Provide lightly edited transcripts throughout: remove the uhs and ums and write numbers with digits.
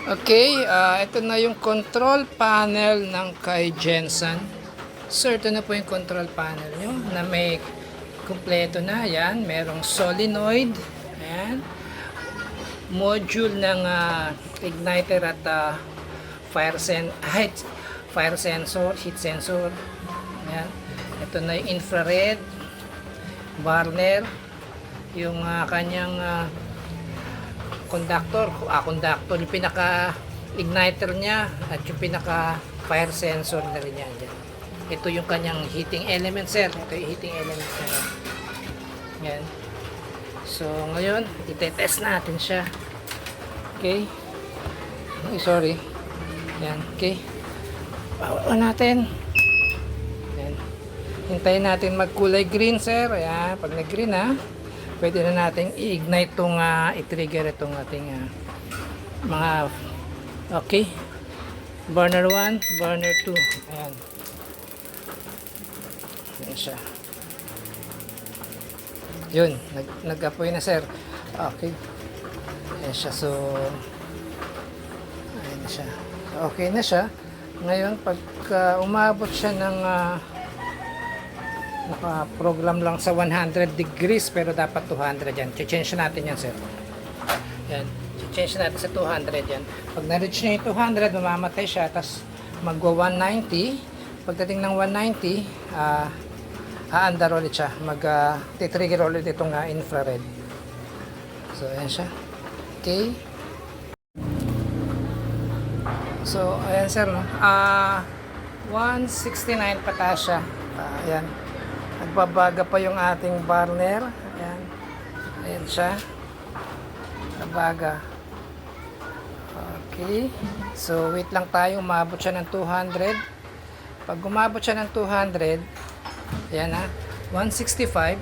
Okay, ito na yung control panel ng kay Jensen. Sir, ito na po yung control panel nyo na may kumpleto na. Yan, merong solenoid. Ayan. Module ng igniter at fire sensor, heat sensor. Ayan. Ito na yung infrared, burner, yung kanyang conductor, yung pinaka igniter niya at yung pinaka fire sensor na rin yan. Ito yung kanyang heating element, sir. Ito yung heating element niya. Yan. So ngayon itetest natin siya. Okay. Ay, sorry. Yan. Okay. Bawalan natin. Yan. Hintayin natin magkulay green, sir. Ayan. Pag nag-green pwede na natin i-ignite itong i-trigger itong ating mga okay, burner 1, burner 2. Ayan. Ayan siya. Yun, nag-apoy na, sir. Okay. Ayan siya. So ayan na siya. Okay na siya. Ngayon pag umabot siya ng naka-program lang sa 100 degrees pero dapat 200 yan. Change natin yan, sir. Yan. Change natin sa 200 yan. Pag na-reach niya yung 200, mamamatay siya. Tapos magwa 190. Pagdating ng 190, aandar ulit siya. Mag-trigger ulit itong infrared. So, ayan siya. Okay. So, ayan, sir. No? 169 pataas siya. Ayan. Nagbabaga pa yung ating burner. Ayan. Ayan siya. Nagbaga. Okay. So, wait lang tayo. Umabot siya ng 200. Pag umabot siya ng 200, ayan 165,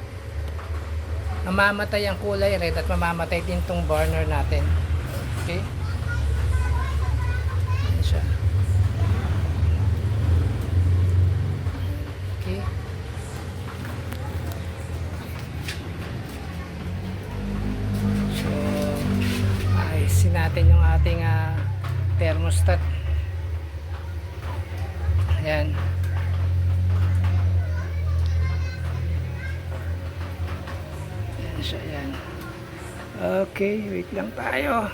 mamamatay ang kulay red at mamamatay din tong burner natin. Okay. Ayan siya. Okay. Ayusin natin yung ating thermostat. Ayan. Ayan siya, ayan. Okay, wait lang tayo.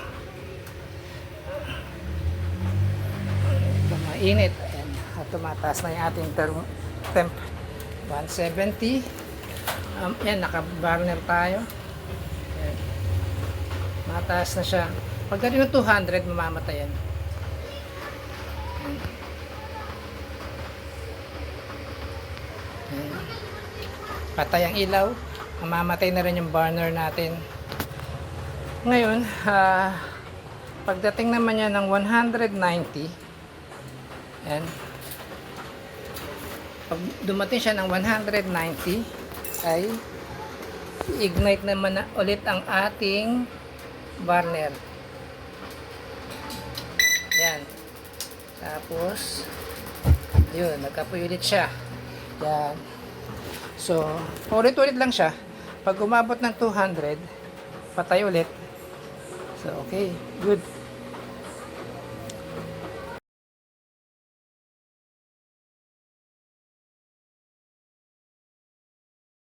Ito mainit. Ayan. At tumataas na yung ating temp. 170. Ayan, naka-burner tayo. Ayan. Mataas na siya. Pagdating ng 200, mamamatay yan. Patay ang ilaw. Mamamatay na rin yung burner natin. Ngayon, pagdating naman niya ng 190, ayan. Pag dumating siya ng 190, ay ignite naman na ulit ang ating burner. Yan. Tapos, yun, nagkapoy ulit siya. Yan. So, ulit-ulit lang siya. Pag umabot ng 200, patay ulit. So, okay. Good.